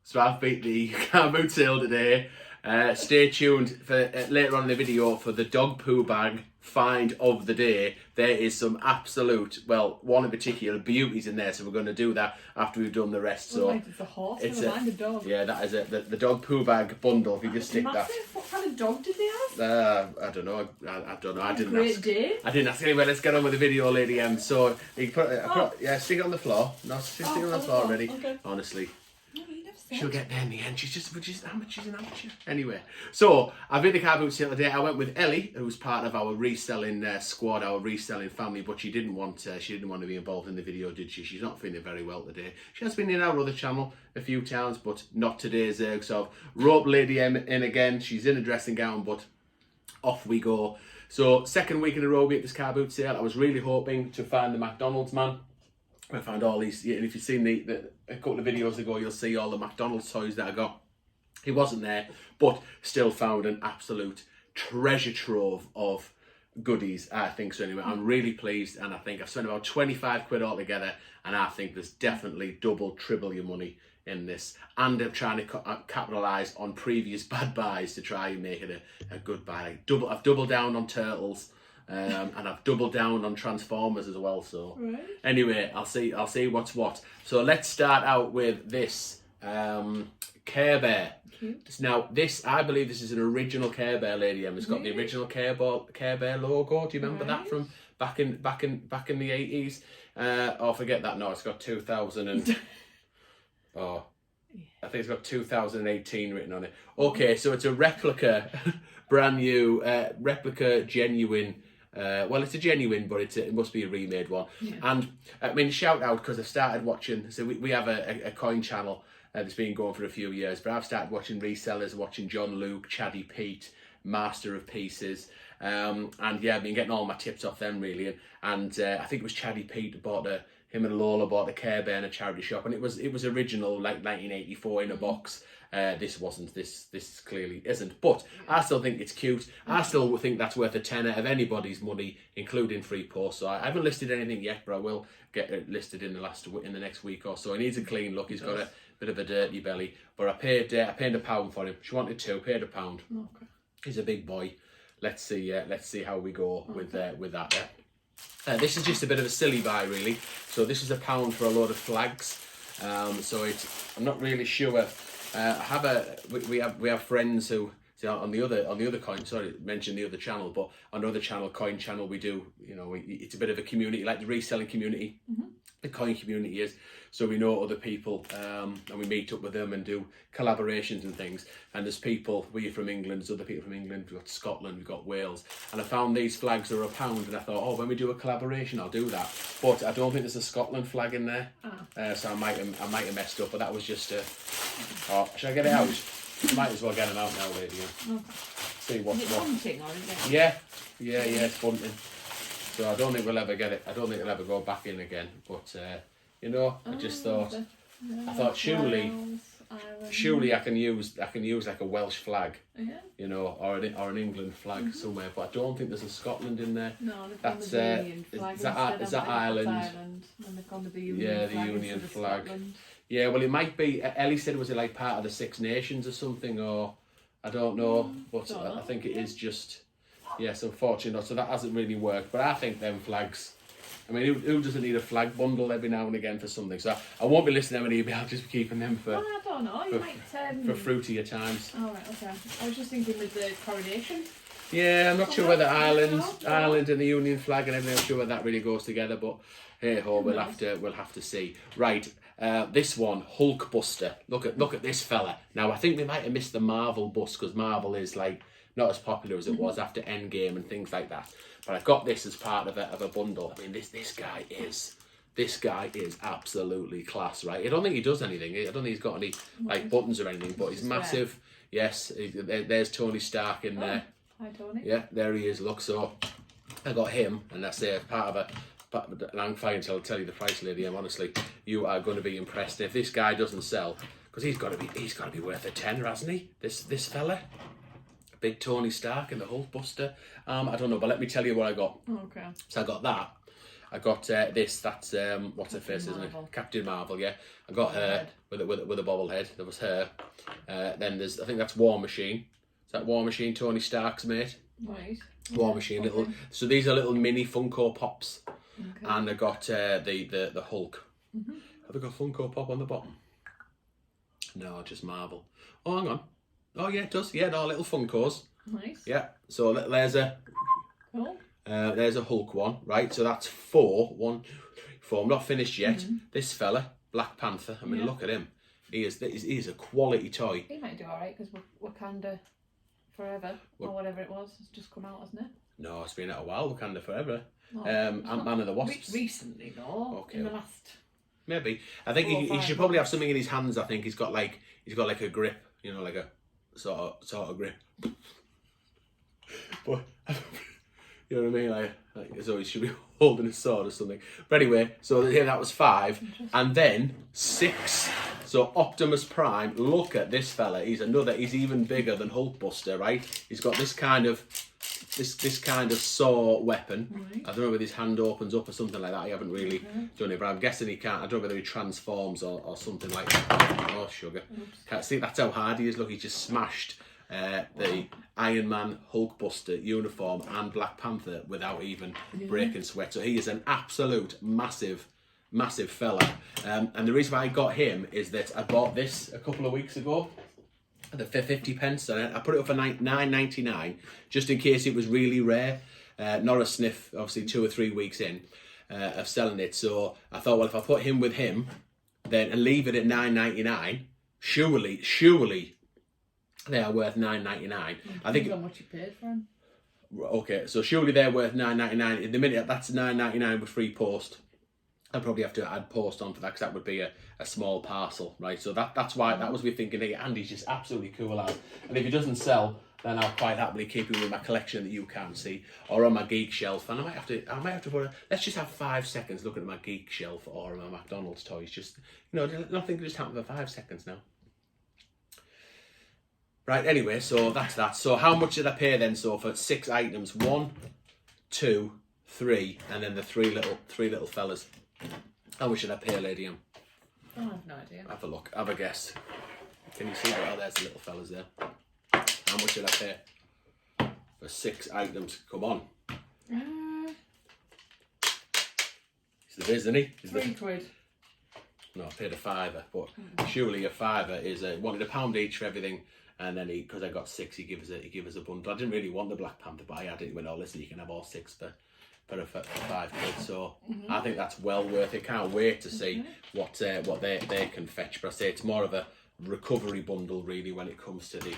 So I've beat the car boot sale today. Stay tuned for later on in the video for the dog poo bag find of the day. There is some absolute, well, one in particular, beauties in there. So we're going to do that after we've done the rest. So it's a horse, never mind a dog. Yeah, that is it. The dog poo bag bundle. If you just stick massive. that. What kind of dog did they have? I don't know. I don't know. I didn't Great ask. day. I didn't ask. Anyway, let's get on with the video, Lady M. So you put stick it on the floor. No, stick it on the floor already. Okay. Honestly. No, you never said. She'll get there in the end. She's amateur. Anyway, so I've been to car boot sale today. I went with Ellie, who's part of our reselling squad, our reselling family, but she didn't want to be involved in the video, did she? She's not feeling very well today. She has been in our other channel a few times, but not today's Zerg. So I've roped Lady M in again. She's in a dressing gown, but off we go. So second week in a row we at this car boot sale. I was really hoping to find the McDonald's man. I found all these, and if you've seen a couple of videos ago, you'll see all the McDonald's toys that I got. He wasn't there, but still found an absolute treasure trove of goodies, I think. So anyway, I'm really pleased, and I think I've spent about 25 quid altogether, and I think there's definitely double, triple your money in this. And I'm trying to capitalise on previous bad buys to try and make it a good buy. I've doubled down on Turtles. And I've doubled down on Transformers as well. So anyway, I'll see what's what. So let's start out with this Care Bear. Cute. Now this, I believe this is an original Care Bear, Lady M. It's got the original Care Bear logo. Do you remember that from back in the 80s? Oh, forget that. No, it's got 2000 and I think it's got 2018 written on it. Okay, so it's a replica, brand new replica, genuine. Well, it's a genuine, but it must be a remade one. Yeah. And I mean, shout out, because I've started watching. So we have a coin channel that's been going for a few years, but I've started watching resellers, watching John Luke, Chaddy Pete, Master of Pieces, and yeah, I've been getting all my tips off them really. And I think it was Chaddy Pete bought him and Lola bought a Care Bear in a charity shop, and it was original, like 1984 in a box. This wasn't. This clearly isn't. But I still think it's cute. I still think that's worth a tenner of anybody's money, including free post. So I haven't listed anything yet, but I will get it listed in the next week or so. He needs a clean look. He's got a bit of a dirty belly, but I paid £1 for him. She wanted £2, paid £1. Okay. He's a big boy. Let's see how we go with that. This is just a bit of a silly buy, really. So this is £1 for a load of flags. So I'm not really sure. We have friends who, on the other coin. Sorry, mention the other channel, but on the other channel, coin channel, we do. It's a bit of a community, like the reselling community. The coin community is. So we know other people, and we meet up with them and do collaborations and things. And there's people, we're from England, there's other people from England, we've got Scotland, we've got Wales. And I found these flags are £1, and I thought, when we do a collaboration, I'll do that. But I don't think there's a Scotland flag in there. So I might have messed up, but that was just should I get it out? Might as well get them out now, lady. See what's what. Is it bunting or is it? Yeah, it's bunting. So I don't think we'll ever get it. I don't think it'll ever go back in again. But I just thought. I thought surely I can use like a Welsh flag, or an England flag somewhere. But I don't think there's a Scotland in there. No, that's the Union flag. Is that Ireland? And they've gone to the Union flag. The Union flag. Scotland. Yeah, well, it might be. Ellie said, was it like part of the Six Nations or something, or I don't know. But I think it is just. Yes, unfortunately not. So that hasn't really worked. But I think them flags. I mean, who doesn't need a flag bundle every now and again for something? So I won't be listing them anymore. I'll just be keeping them for. I don't know. You might. For fruitier times. Oh right, okay. I was just thinking with the coronation. Yeah, I'm not sure whether Ireland and the Union flag and everything. I'm sure whether that really goes together. But hey ho, we'll have to see. Right. This one, Hulk Buster. Look at this fella. Now I think they might have missed the Marvel bus, because Marvel is like not as popular as it was after Endgame and things like that. But I've got this as part of a bundle. I mean, this guy is absolutely class, right? I don't think he does anything. I don't think he's got any like buttons or anything, but he's massive. Yes, there's Tony Stark in there. Hi, Tony. Yeah, there he is. Look, so I got him, and that's part of and I'm fine until I'll tell you the price, lady. And honestly, you are going to be impressed if this guy doesn't sell, because he's got to be worth a tenner, hasn't he? This fella. Big Tony Stark and the Hulk Buster. I don't know, but let me tell you what I got. Okay. So I got that. I got this. That's what's her face, isn't it? Captain Marvel. Yeah, I got her with a bobble head. There was her. Then there's, I think that's War Machine. Is that War Machine? Tony Stark's mate. Right. War Machine. Little. So these are little mini Funko Pops. Okay. And I got the Hulk. Have I got Funko Pop on the bottom? No, just Marvel. Oh, hang on. Oh yeah, it does. Yeah, no, little Funkos. Nice. Yeah. So there's a. Cool. There's a Hulk one, right? So that's 4. 1, 2, 3, 4. I'm not finished yet. This fella, Black Panther. I mean, look at him. He is a quality toy. He might do all right because Wakanda Forever or whatever it was has just come out, hasn't it? No, it's been out a while. Wakanda Forever. No, Ant-Man and the Wasp. Recently, no. Okay. In the last. Maybe. I think he should probably have something in his hands. I think he's got like a grip. You know, like a sort of grip. But. You know what I mean? Like so he should be holding a sword or something. But anyway, so yeah, that was 5. And then 6. So Optimus Prime, look at this fella. He's even bigger than Hulkbuster, right? He's got this kind of saw weapon. Right. I don't know whether his hand opens up or something like that. I haven't really done it, but I'm guessing he can't. I don't know whether he transforms or something like that. Oh, sugar. Can't see, that's how hard he is. Look, he just smashed the Iron Man, Hulkbuster uniform and Black Panther without even breaking sweat. So he is an absolute massive fella. And the reason why I got him is that I bought this a couple of weeks ago for 50 pence, and I put it up for $9.99 just in case it was really rare. Not a sniff, obviously 2 or 3 weeks in of selling it. So I thought, well, if I put him with him, then and leave it at $9.99, surely they are worth $9.99. I think how much you paid for them. Okay, so surely they're worth $9.99. In the minute that's $9.99 with free post. I'd probably have to add post on for that because that would be a small parcel, right? So that's why that was me thinking. Hey, Andy's just absolutely cool out. And if he doesn't sell, then I'll quite happily keep him in my collection that you can't see, or on my geek shelf. And I might have to put. Let's just have 5 seconds looking at my geek shelf or my McDonald's toys. Just nothing can just happen for 5 seconds now. Right. Anyway, so that's that. So how much did I pay then? So for 6 items, 1, 2, 3, and then the three little fellas. How much should I pay, Lady M? I have no idea. Have a look. Have a guess. Can you see that? Oh, there's the little fellas there. How much should I pay for 6 items? Come on. He's the biz, isn't he? £3. No, I paid a £5, but surely a £5 is wanted £1 each for everything. And then because I got 6, he gave us a bundle. I didn't really want the Black Panther, but I had it. He went, oh, listen, you can have all 6 for £5. So I think that's well worth it. Can't wait to see what they can fetch. But I say it's more of a recovery bundle really when it comes to the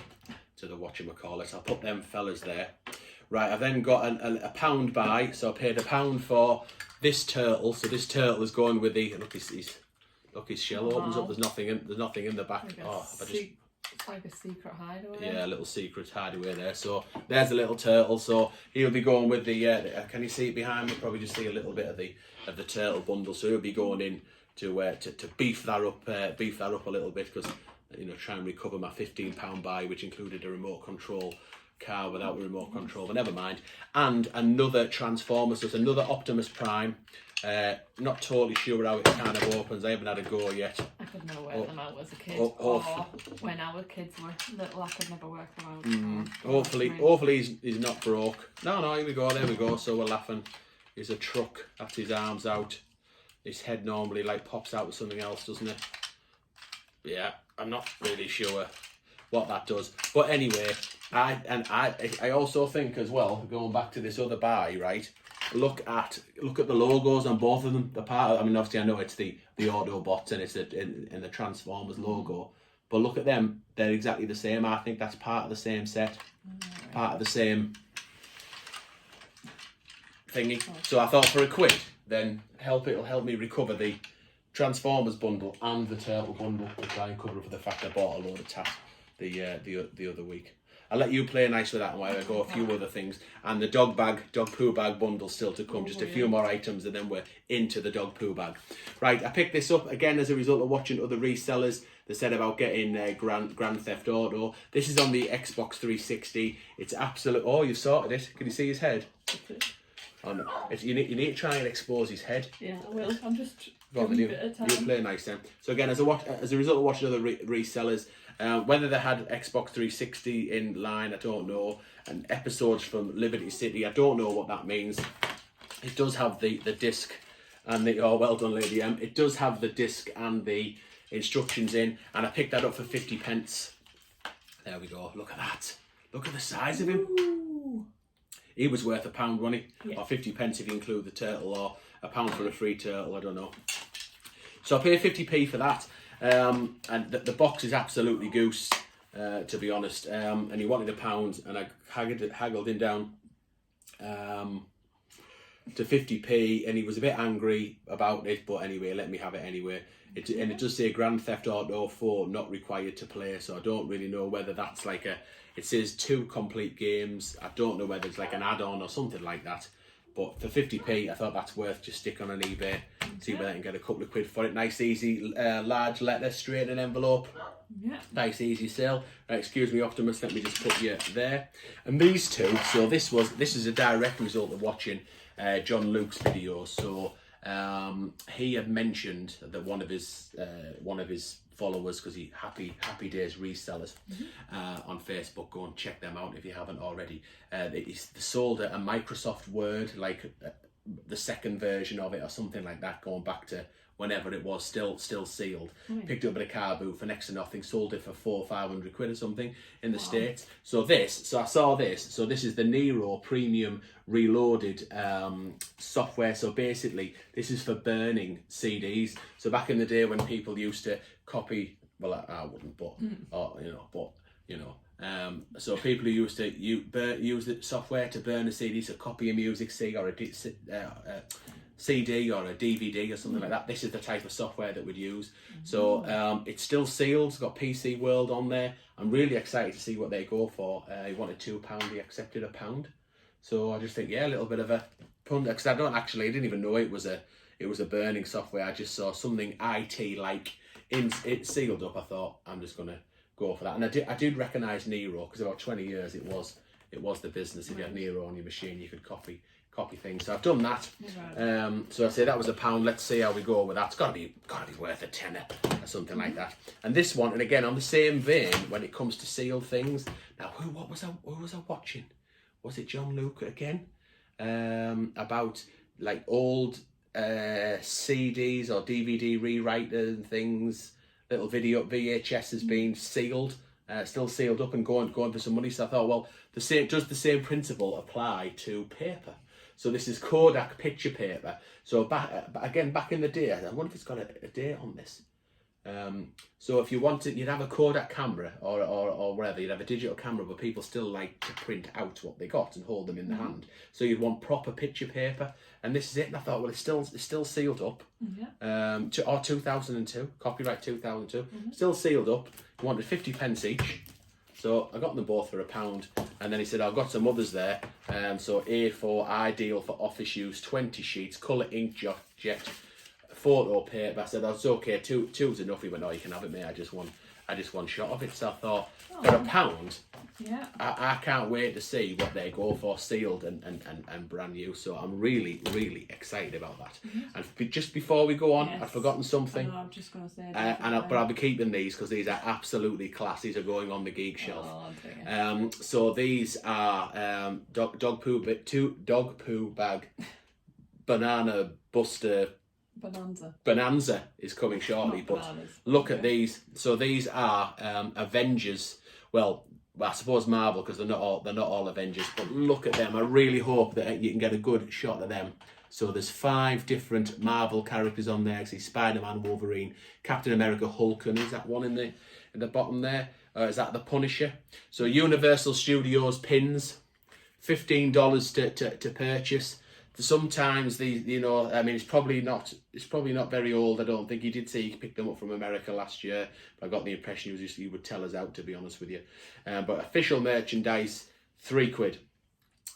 whatchamacallit. I'll put them fellas there. Right, I've then got a £1 buy. So I paid £1 for this turtle. So this turtle is going with the his shell opens up. There's nothing in the back. It's like a secret hideaway. Yeah, a little secret hideaway there. So there's a little turtle. So he'll be going with the. Can you see it behind me? Probably just see a little bit of the turtle bundle. So he'll be going in to beef that up a little bit because try and recover my £15 buy, which included a remote control car without a remote control. But never mind. And another Transformer. So it's another Optimus Prime. Not totally sure how it kind of opens. I haven't had a go yet. I could never work them out as a kid. Or when our kids were little, I could never work them out. Hopefully he's not broke. No, here we go. There we go. So we're laughing. He's a truck. That's his arms out. His head normally pops out with something else, doesn't it? Yeah, I'm not really sure what that does. But anyway, I also think as well, going back to this other buy, right? Look at the logos on both of them. Obviously I know it's the Autobots and it's in the Transformers logo, but look at them. They're exactly the same. I think that's part of the same set, part of the same thingy. So I thought for £1, then it'll help me recover the Transformers bundle and the Turtle bundle to try and cover for the fact I bought a load of tat the other week. I'll let you play nice with that and while I go a few other things. And the dog poo bag bundle still to come. Just a few more items and then we're into the dog poo bag. Right, I picked this up again as a result of watching other resellers that said about getting Grand Theft Auto. This is on the Xbox 360. It's absolute. Oh, you've sorted it. Can you see his head? You need to try and expose his head. Yeah, I will. I'm just Go on, giving a bit of time. you play nice then. So again, as a result of watching other resellers, whether they had Xbox 360 in line, I don't know, and episodes from Liberty City, I don't know what that means. It does have the disc and the, oh, well done, Lady M. It does have the disc and the instructions in, and I picked that up for 50 pence. There we go. Look at that. Look at the size of him. Ooh. He was worth £1, wasn't he? Yeah. Or 50 pence if you include the turtle, or £1 for a free turtle, I don't know. So I paid 50p for that. And the box is absolutely goose, to be honest. And he wanted £1, and I haggled him down to 50p, and he was a bit angry about it, but anyway, let me have it anyway. And it does say Grand Theft Auto 4 not required to play, so I don't really know whether that's like it says 2 complete games. I don't know whether it's like an add-on or something like that. But for 50p, I thought that's worth just sticking on eBay, see whether I can get a couple of quid for it. Nice, easy, large letter, straight in an envelope. Yeah. Nice, easy sale. Right, excuse me, Optimus, let me just put you there. And these two, so this is a direct result of watching John Luke's videos. So he had mentioned that one of his followers, because he happy days resellers on Facebook, go and check them out if you haven't already. They sold a Microsoft Word, like the second version of it or something like that, going back to whenever it was, still sealed. Picked it up at a car booth for next to nothing, sold it for 400 or 500 quid or something in the States. So I saw this. So this is the Nero Premium Reloaded software. So basically, this is for burning CDs. So back in the day when people used to copy, well, I wouldn't, but so people who used to use the software to burn a CD, so copy a music CD or a CD or a DVD or something like that. This is the type of software that we'd use. So it's still sealed. It's got PC World on there. I'm really excited to see what they go for. He wanted £2. He accepted £1. So I just think, yeah, a little bit of a punt, because I didn't even know it was a burning software. I just saw something IT like it sealed up. I thought I'm just gonna go for that. And I did recognise Nero, because about 20 years it was the business. If you had Nero on your machine, you could copy things. So I've done that. So I say that was £1. Let's see how we go with that. It's gotta be worth a tenner or something like that. And this one, and again on the same vein, when it comes to sealed things. Now, who was I watching? Was it John Luke again? About like old CDs or DVD rewriter and things. Little video VHS has been sealed. Still sealed up and going for some money. So I thought, well, does the same principle apply to paper? So this is Kodak picture paper. So back in the day, I wonder if it's got a date on this. So if you wanted, you'd have a Kodak camera or whatever, you'd have a digital camera, but people still like to print out what they got and hold them in the hand. So you'd want proper picture paper, and this is it. And I thought, well, it's still sealed up. 2002, copyright 2002, still sealed up. You wanted 50 pence each. So I got them both for £1, and then he said, I've got some others there. So A4, ideal for office use, 20 sheets, colour inkjet, photo paper. I said, that's okay, two's enough. He went, no, you can have it, mate. I just want one shot of it. So I thought, for £1, I can't wait to see what they go for, sealed and brand new. So I'm really, really excited about that. And just before we go on, I've forgotten something. I'm just going to say but I'll be keeping these because these are absolutely class. These are going on the geek shelf. So these are dog poo bag, banana buster. Bonanza is coming shortly, but look at these. So these are Avengers. Well, I suppose Marvel, because they're not all Avengers. But look at them. I really hope that you can get a good shot of them. So there's 5 different Marvel characters on there. See Spider-Man, Wolverine, Captain America, Hulk, and is that one in the bottom there? Or is that the Punisher? So Universal Studios pins, $15 to purchase. Sometimes it's probably not very old. I don't think. He did say he picked them up from America last year. But I got the impression he would tell us out, to be honest with you. But official merchandise, £3.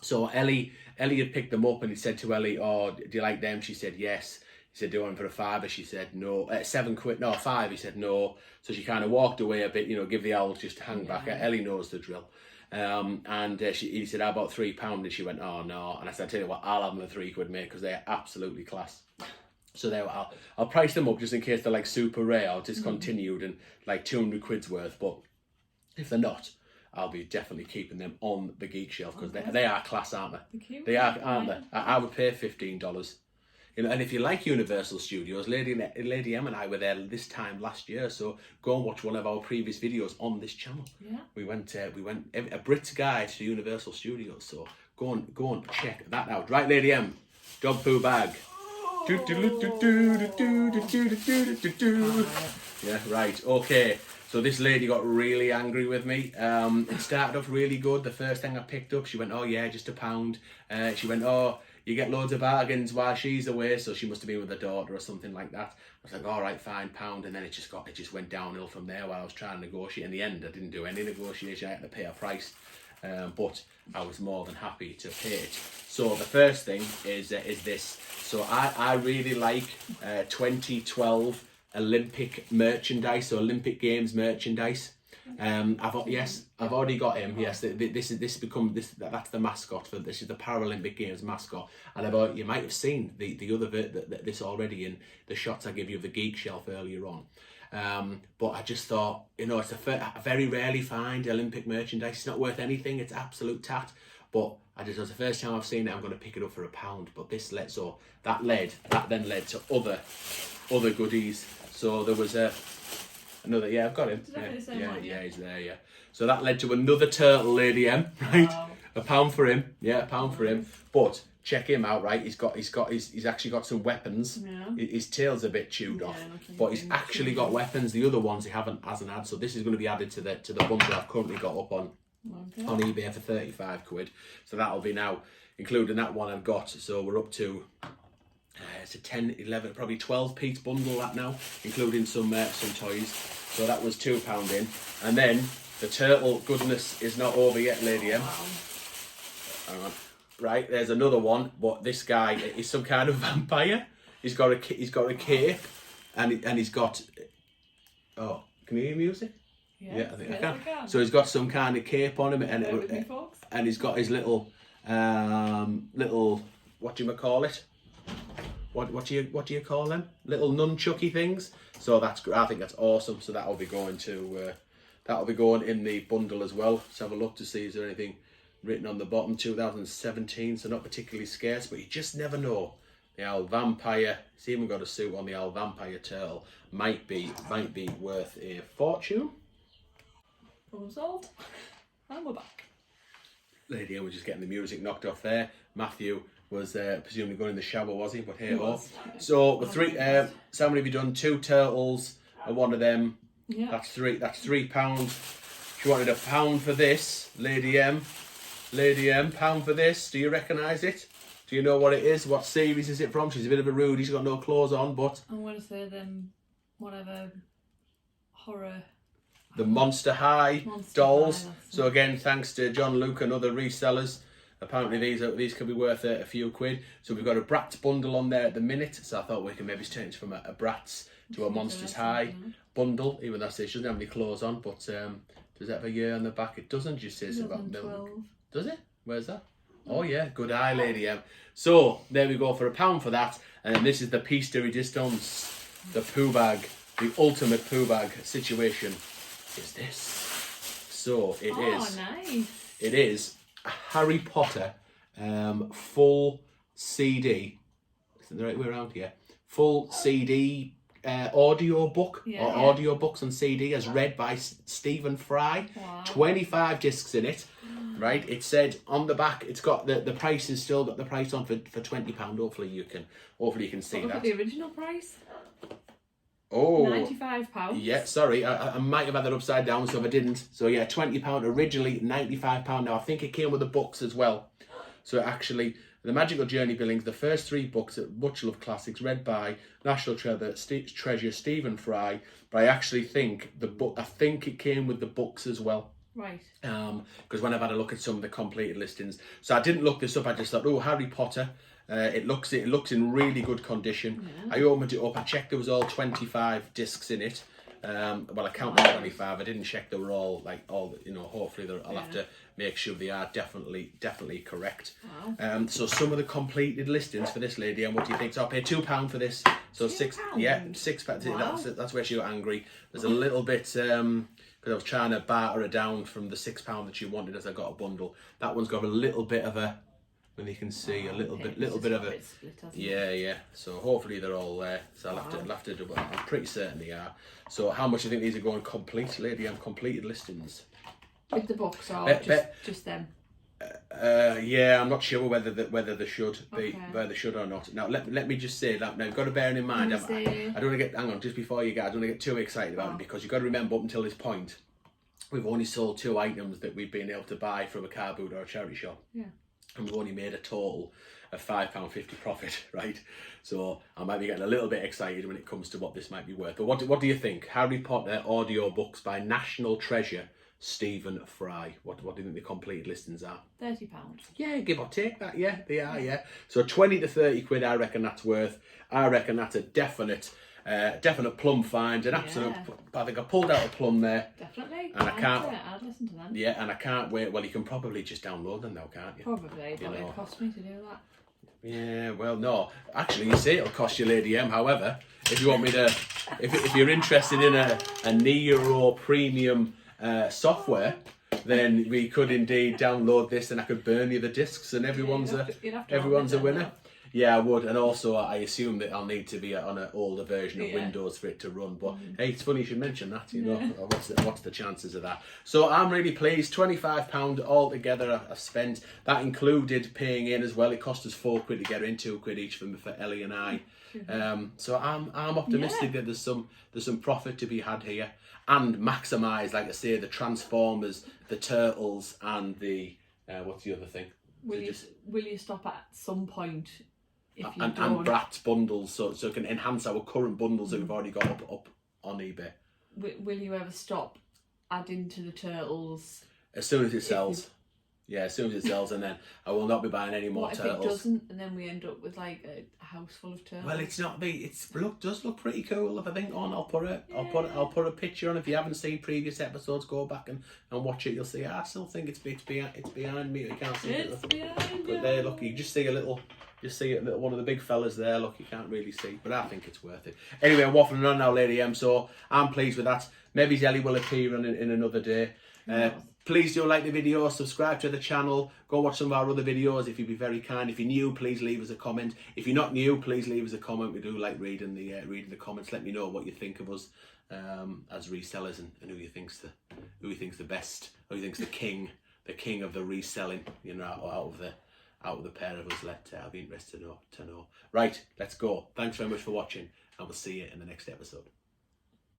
So Ellie had picked them up, and he said to Ellie, "Oh, do you like them?" She said yes. He said, "Do you want them for £5?" She said no. £7? No, £5. He said no. So she kind of walked away a bit, give the owls just to hang back. Ellie knows the drill. He said, "How about £3?" And she went, "Oh no." And I said, "I tell you what, I'll have them for £3, mate, because they're absolutely class." So there, I'll price them up just in case they're like super rare or discontinued and like 200 quid's worth. But if they're not, I'll be definitely keeping them on the geek shelf because they are class, aren't they? They are, aren't they? I would pay $15. You know, and if you like Universal Studios, Lady M and I were there this time last year, so go and watch one of our previous videos on this channel. Yeah. We went a Brit's guide to Universal Studios, so go and check that out. Right, Lady M, dog poo bag. Yeah, right, okay. So this lady got really angry with me. It started off really good. The first thing I picked up, she went, "Oh yeah, just £1." She went, "Oh, you get loads of bargains while she's away," so she must have been with her daughter or something like that. I was like, "All right, fine, £1," and then it just went downhill from there while I was trying to negotiate. In the end, I didn't do any negotiation. I had to pay a price, but I was more than happy to pay it. So the first thing is this. So I really like 2012 Olympic merchandise, so Olympic Games merchandise. I've already got him. Yes, that's the mascot for this is the Paralympic Games mascot. And you might have seen the other this already in the shots I gave you of the geek shelf earlier on. But I just thought, it's I very rarely find Olympic merchandise. It's not worth anything. It's absolute tat. But it was the first time I've seen it. I'm going to pick it up for £1. But that then led to other goodies. So there was another. Yeah, I've got him. Yeah, he's there. Yeah. So that led to another turtle, Lady M. Right, wow. £1 for him. Yeah, £1 for him. But check him out. Right, he's actually got some weapons. Yeah. His tail's a bit chewed off, but he's actually got weapons. The other ones he hasn't had. So this is going to be added to the bundle I've currently got up on eBay for £35. So that'll be now including that one I've got. So we're up to it's a 10, 11, probably 12-piece bundle that now, including some toys. So that was £2 in, and then the turtle goodness is not over yet, Lady M. Wow. Hang on. Right, there's another one, but this guy is some kind of vampire. He's got a cape, and he's got. Oh, can you hear music? Yeah, I think I can. So he's got some kind of cape on him, and he's got his little what do you call it? What do you call them? Little nunchucky things. So I think that's awesome. So that'll be going in the bundle as well. Let's have a look to see is there anything written on the bottom. 2017, so not particularly scarce, but you just never know. The old vampire. It's even got a suit on. The old vampire turtle might be worth a fortune. Problem solved. And we're back. Lady M was just getting the music knocked off there. Matthew was presumably going in the shower, was he? But here we go. So with three, so how many have you done? 2 turtles and one of them. Yeah. That's £3. She wanted £1 for this, Lady M. Lady M, £1 for this. Do you recognise it? Do you know what it is? What series is it from? She's a bit of a rude. She's got no clothes on, but I'm going to say them whatever horror. The Monster High dolls. So again, thanks to John Luke and other resellers. Apparently these could be worth a few quid. So we've got a Bratz bundle on there at the minute. So I thought we can maybe change from a Bratz to a Monsters High bundle. Even though she doesn't have any clothes on, but does it have a year on the back? It doesn't. Just says about milk. Does it? Where's that? Oh yeah, good eye, Lady M. So there we go for £1 for that. And then this is the piece de resistance, the poo bag, the ultimate poo bag situation. Is this? So it is. Oh, nice. It is a Harry Potter full CD. Is it the right way around here? Full CD audio book or audio books on CD as read by Stephen Fry. Wow. 25 discs in it. Right, it said on the back. It's got the price has still got the price on for £20. Hopefully you can see that. Look at the original price. Oh, £95. Yeah, sorry, I might have had that upside down, so if I didn't. So yeah, £20 originally, £95 now. I think it came with the books as well. So actually, The Magical Journey Billings, the first 3 books at Much Loved Classics, read by National Treasure Stephen Fry. But I actually think it came with the books as well. Right. Because when I've had a look at some of the completed listings, so I didn't look this up. I just thought, oh, Harry Potter. It looks in really good condition. Yeah. I opened it up. I checked there was all 25 discs in it. Well, I counted 25. I didn't check they were all hopefully I'll have to make sure they are definitely correct. Wow. So some of the completed listings for this lady, and what do you think? So I paid £2 for this. So £6. Yeah, £6. Wow. That's where she got angry. There's a little bit because I was trying to barter her down from the £6 that she wanted as I got a bundle. That one's got a little bit of a, when you can see a little bit of a split, yeah. So hopefully they're all there. So I'll have to do it. I'm pretty certain they are. So how much do you think these are going complete, lady? And completed listings with the books or just them? Yeah, I'm not sure whether they should be, whether they should or not. Now let me just say that. Now you've got to bear in mind. I don't want to get, hang on, just before you go, I don't want to get too excited about it, because you've got to remember up until this point, we've only sold 2 items that we've been able to buy from a car boot or a charity shop. Yeah. And we've only made a total of £5.50 profit, right? So I might be getting a little bit excited when it comes to what this might be worth. But what do you think? Harry Potter audio books by National Treasure Stephen Fry. What do you think the completed listings are? £30. Yeah, give or take that. Yeah, they are. Yeah. So 20 to 30 quid. I reckon that's worth. I reckon that's a definite plum find. An absolute. I think I pulled out a plum there. Definitely. And I can't. I'd listen to them. Yeah, and I can't wait. Well, you can probably just download them now, can't you? Probably, but it cost me to do that. Yeah, well, no. Actually, you say it'll cost you, Lady M. However, if you want me to, if you're interested in a Nero premium software, then we could indeed download this, and I could burn you the discs, and everyone's a winner. Yeah, I would, and also I assume that I'll need to be on an older version of Windows for it to run. But hey, it's funny you should mention that. You know, what's the chances of that? So I'm really pleased. £25 altogether I've spent. That included paying in as well. It cost us £4 to get her in, £2 each for Ellie and I. So I'm optimistic that there's some profit to be had here, and maximise, like I say, the Transformers, the Turtles, and the what's the other thing? Will you stop at some point? And Bratz bundles, so it can enhance our current bundles that we've already got up on eBay. Will you ever stop adding to the Turtles? As soon as it sells. Yeah, as soon as it sells, and then I will not be buying any more Turtles. What if it doesn't, and then we end up with like a house full of Turtles? Well, it's not me. Does look pretty cool. If I think on, I'll put a picture on. If you haven't seen previous episodes, go back and watch it. You'll see. I still think it's behind me. You can't see it. It's behind you. But there, look, you just see a little. Just see it, one of the big fellas there. Look, you can't really see, but I think it's worth it. Anyway, I'm waffling on now, Lady M. So I'm pleased with that. Maybe Zelly will appear in another day. Please do like the video, subscribe to the channel, go watch some of our other videos if you'd be very kind. If you're new, please leave us a comment. If you're not new, please leave us a comment. We do like reading the comments. Let me know what you think of us as resellers, and who you think's the best, who you think's the king of the reselling. You know, out of the pair of us. I'll be interested to know. Right, let's go. Thanks very much for watching, and we'll see you in the next episode.